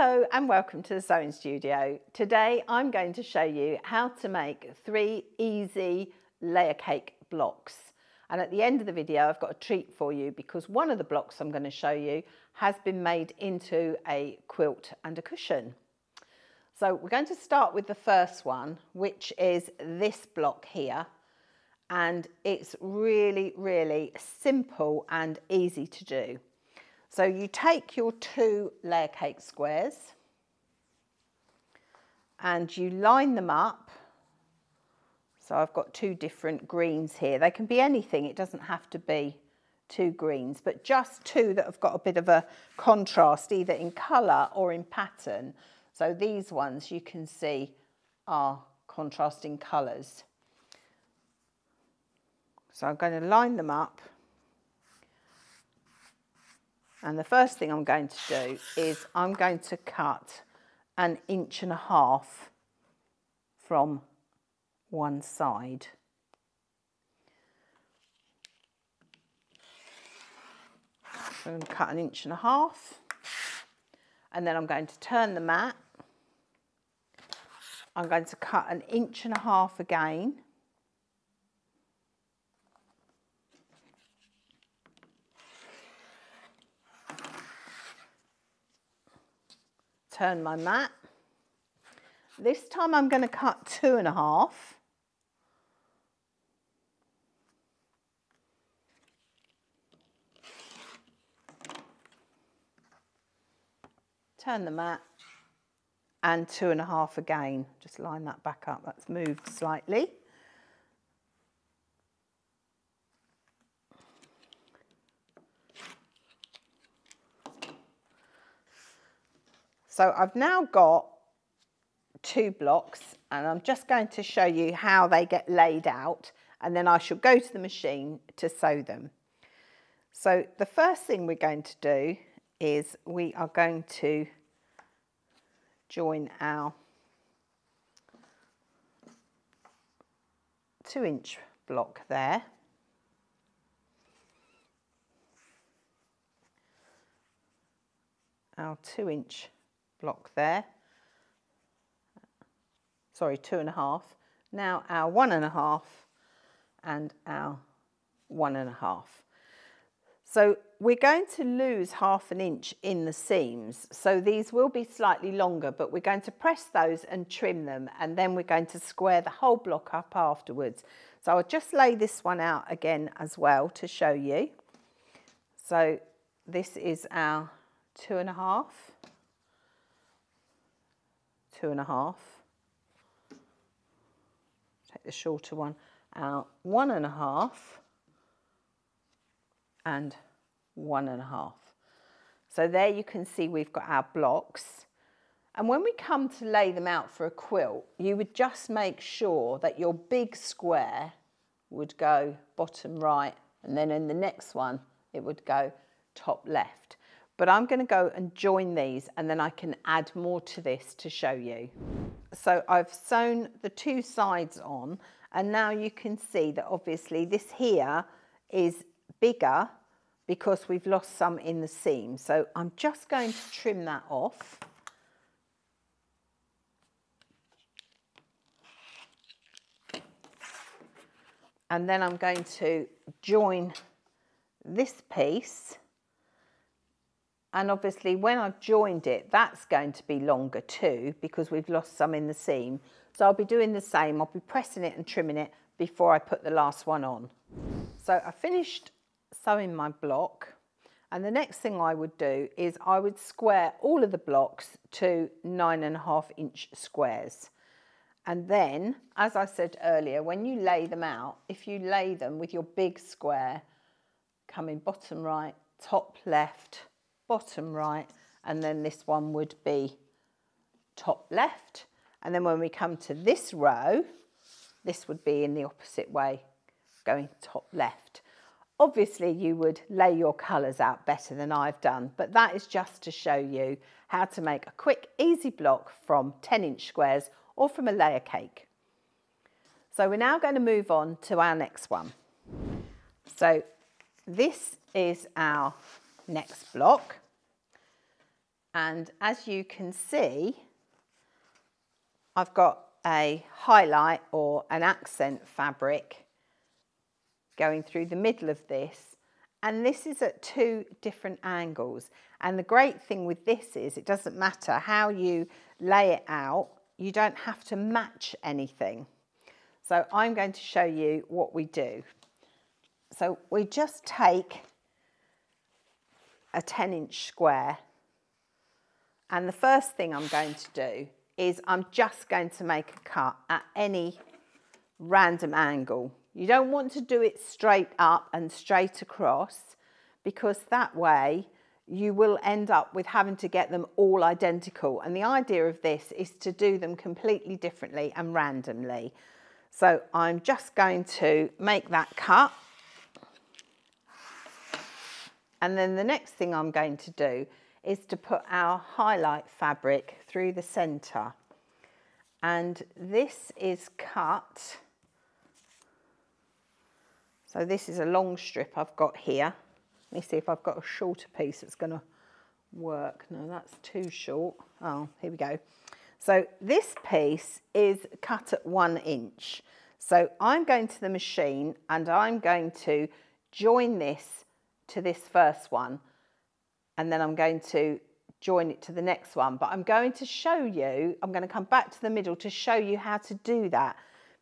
Hello and welcome to the Sewing Studio. Today I'm going to show you how to make 3 easy layer cake blocks. And at the end of the video I've got a treat for you because one of the blocks I'm going to show you has been made into a quilt and a cushion. So we're going to start with the first one, which is this block here. And it's really simple and easy to do. So you take your 2 layer cake squares and you line them up. So I've got 2 different greens here. They can be anything, it doesn't have to be 2 greens, but just 2 that have got a bit of a contrast either in colour or in pattern. So these ones you can see are contrasting colours. So I'm going to line them up. And the first thing I'm going to do is I'm going to cut 1.5 inches from one side. So I'm going to cut 1.5 inches, and then I'm going to turn the mat. I'm going to cut 1.5 inches again. Turn my mat. This time I'm going to cut 2.5. Turn the mat and 2.5 again. Just line that back up. That's moved slightly. So I've now got 2 blocks and I'm just going to show you how they get laid out, and then I shall go to the machine to sew them. So the first thing we're going to do is we are going to join our 2-inch block there. Our 2-inch block there, sorry, 2.5, now our 1.5 and our 1.5. So we're going to lose 1/2 inch in the seams, so these will be slightly longer, but we're going to press those and trim them, and then we're going to square the whole block up afterwards. So I'll just lay this one out again as well to show you. So this is our 2.5, 2.5, take the shorter one, our 1.5 and 1.5. So there you can see we've got our blocks, and when we come to lay them out for a quilt, you would just make sure that your big square would go bottom right, and then in the next one it would go top left. But I'm going to go and join these, and then I can add more to this to show you. So I've sewn the 2 sides on, and now you can see that obviously this here is bigger because we've lost some in the seam. So I'm just going to trim that off. And then I'm going to join this piece. And obviously when I've joined it, that's going to be longer too because we've lost some in the seam. So I'll be doing the same. I'll be pressing it and trimming it before I put the last one on. So I finished sewing my block, and the next thing I would do is I would square all of the blocks to 9.5 inch squares. And then, as I said earlier, when you lay them out, if you lay them with your big square coming bottom right, top left, bottom right, and then this one would be top left, and then when we come to this row, this would be in the opposite way, going top left. Obviously you would lay your colours out better than I've done, but that is just to show you how to make a quick easy block from 10-inch squares or from a layer cake. So we're now going to move on to our next one. So this is our next block, And as you can see, I've got a highlight or an accent fabric going through the middle of this, and this is at 2 different angles. And the great thing with this is it doesn't matter how you lay it out, you don't have to match anything. So I'm going to show you what we do. So we just take a 10-inch square, and the first thing I'm going to do is I'm just going to make a cut at any random angle. You don't want to do it straight up and straight across, because that way you will end up with having to get them all identical. And the idea of this is to do them completely differently and randomly. So I'm just going to make that cut. And then the next thing I'm going to do is to put our highlight fabric through the centre. And this is cut. So this is a long strip I've got here. Let me see if I've got a shorter piece that's going to work. No, that's too short. Oh, here we go. So this piece is cut at 1 inch. So I'm going to the machine and I'm going to join this to this first one, and then I'm going to join it to the next one. But I'm going to show you, I'm going to come back to the middle to show you how to do that,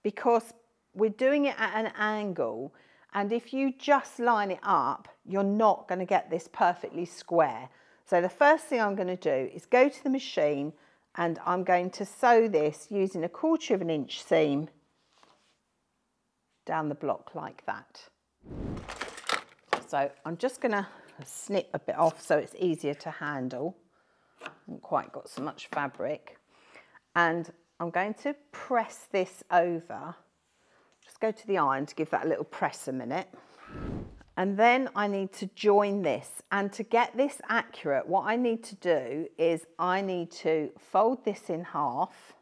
because we're doing it at an angle, and if you just line it up, you're not going to get this perfectly square. So the first thing I'm going to do is go to the machine and I'm going to sew this using a 1/4 inch seam down the block like that. So I'm just going to snip a bit off so it's easier to handle. I haven't quite got so much fabric. And I'm going to press this over. Just go to the iron to give that a little press a minute. And then I need to join this. And to get this accurate, what I need to do is I need to fold this in half.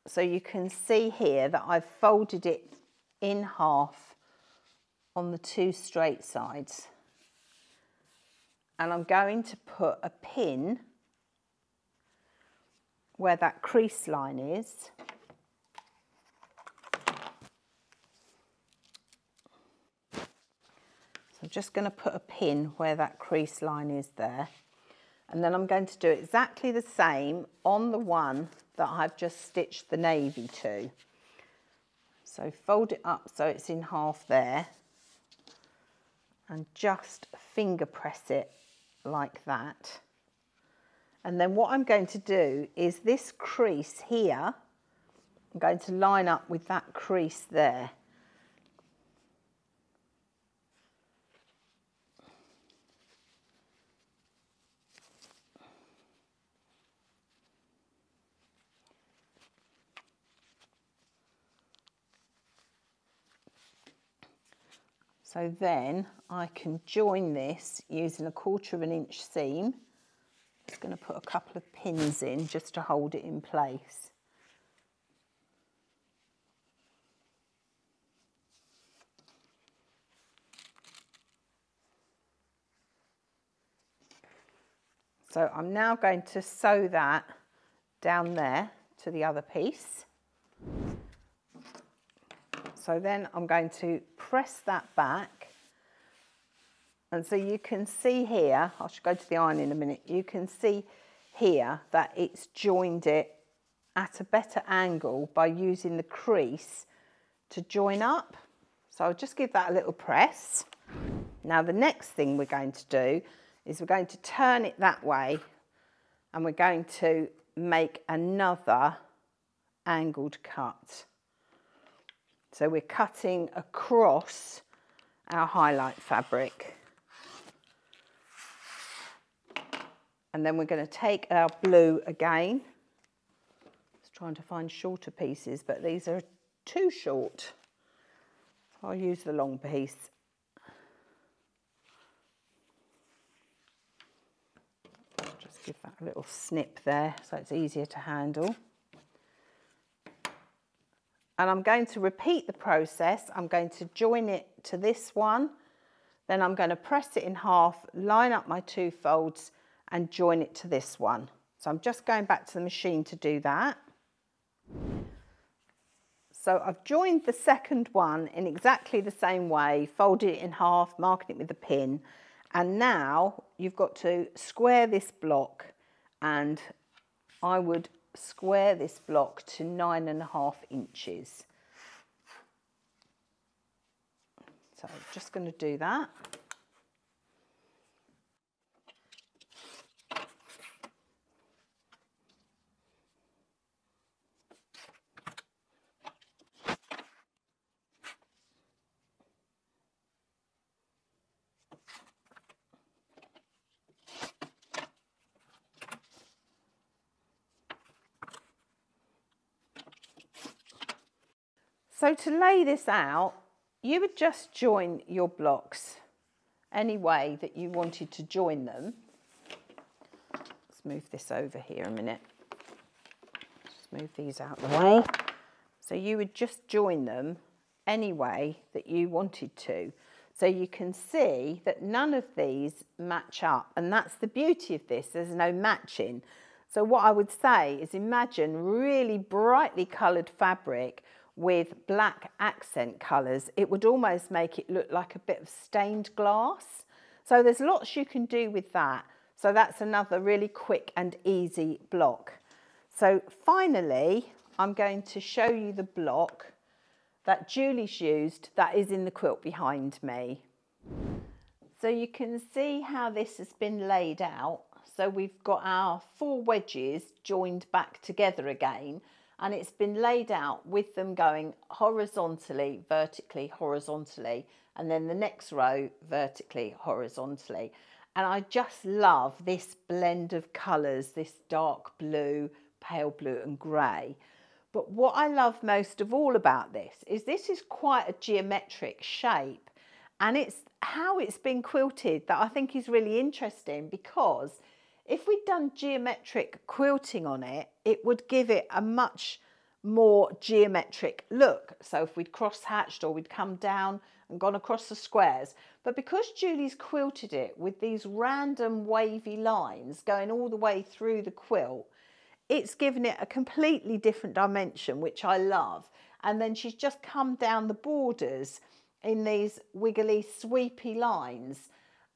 So you can see here that I've folded it in half on the 2 straight sides. And I'm going to put a pin where that crease line is. So I'm just going to put a pin where that crease line is there. And then I'm going to do exactly the same on the one that I've just stitched the navy to. So fold it up so it's in half there, and just finger press it like that. And then what I'm going to do is this crease here, I'm going to line up with that crease there. So then I can join this using a 1/4 inch seam. Just going to put a couple of pins in just to hold it in place. So I'm now going to sew that down there to the other piece. So then I'm going to press that back, and so you can see here, I should go to the iron in a minute, you can see here that it's joined it at a better angle by using the crease to join up. So I'll just give that a little press. Now the next thing we're going to do is we're going to turn it that way, and we're going to make another angled cut. So we're cutting across our highlight fabric. And then we're going to take our blue again. Just trying to find shorter pieces, but these are too short. So I'll use the long piece. Just give that a little snip there so it's easier to handle. And I'm going to repeat the process. I'm going to join it to this one, Then I'm going to press it in half, line up my 2 folds and join it to this one. So I'm just going back to the machine to do that. So I've joined the second one in exactly the same way, folded it in half, marking it with a pin. And now you've got to square this block, and I would square this block to 9.5 inches. So I'm just going to do that. So to lay this out, you would just join your blocks any way that you wanted to join them. Let's move this over here a minute. Just move these out of the way. So you would just join them any way that you wanted to. So you can see that none of these match up, and that's the beauty of this, there's no matching. So what I would say is imagine really brightly coloured fabric with black accent colours. It would almost make it look like a bit of stained glass. So there's lots you can do with that. So that's another really quick and easy block. So finally, I'm going to show you the block that Julie's used that is in the quilt behind me. So you can see how this has been laid out. So we've got our 4 wedges joined back together again, and it's been laid out with them going horizontally, vertically, horizontally, and then the next row vertically, horizontally. And I just love this blend of colours, this dark blue, pale blue and grey. But what I love most of all about this is quite a geometric shape, and it's how it's been quilted that I think is really interesting, because if we'd done geometric quilting on it, it would give it a much more geometric look. So if we'd cross-hatched or we'd come down and gone across the squares. But because Julie's quilted it with these random wavy lines going all the way through the quilt, it's given it a completely different dimension, which I love. And then she's just come down the borders in these wiggly, sweepy lines.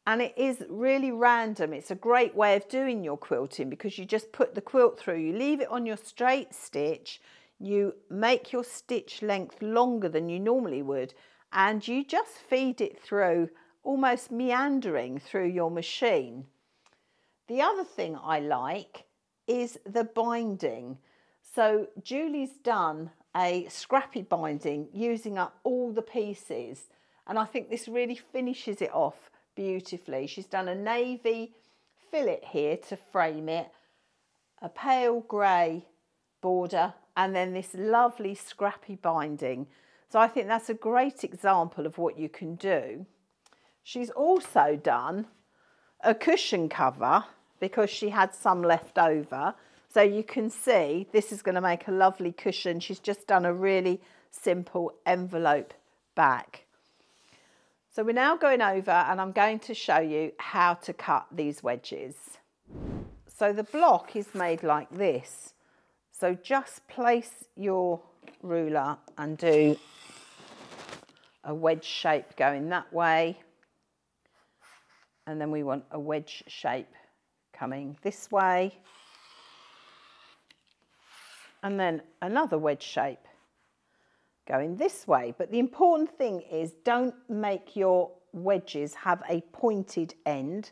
And it is really random. It's a great way of doing your quilting, because you just put the quilt through, you leave it on your straight stitch, you make your stitch length longer than you normally would, and you just feed it through, almost meandering through your machine. The other thing I like is the binding. So Julie's done a scrappy binding using up all the pieces, and I think this really finishes it off beautifully. She's done a navy fillet here to frame it, a pale grey border, and then this lovely scrappy binding. So I think that's a great example of what you can do. She's also done a cushion cover because she had some left over. So you can see this is going to make a lovely cushion. She's just done a really simple envelope back. So we're now going over and I'm going to show you how to cut these wedges. So the block is made like this. So just place your ruler and do a wedge shape going that way. And then we want a wedge shape coming this way. And then another wedge shape going this way. But the important thing is don't make your wedges have a pointed end.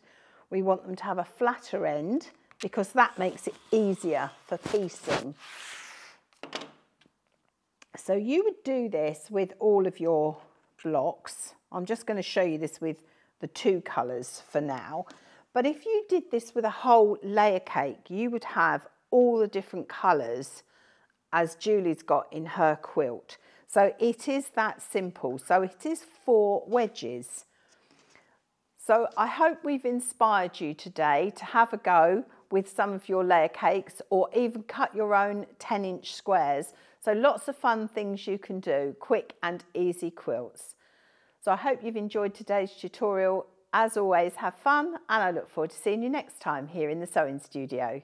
We want them to have a flatter end because that makes it easier for piecing. So you would do this with all of your blocks. I'm just going to show you this with the 2 colours for now. But if you did this with a whole layer cake, you would have all the different colours as Julie's got in her quilt. So it is that simple. So it is 4 wedges. So I hope we've inspired you today to have a go with some of your layer cakes, or even cut your own 10-inch squares. So lots of fun things you can do, quick and easy quilts. So I hope you've enjoyed today's tutorial. As always, have fun, and I look forward to seeing you next time here in the sewing studio.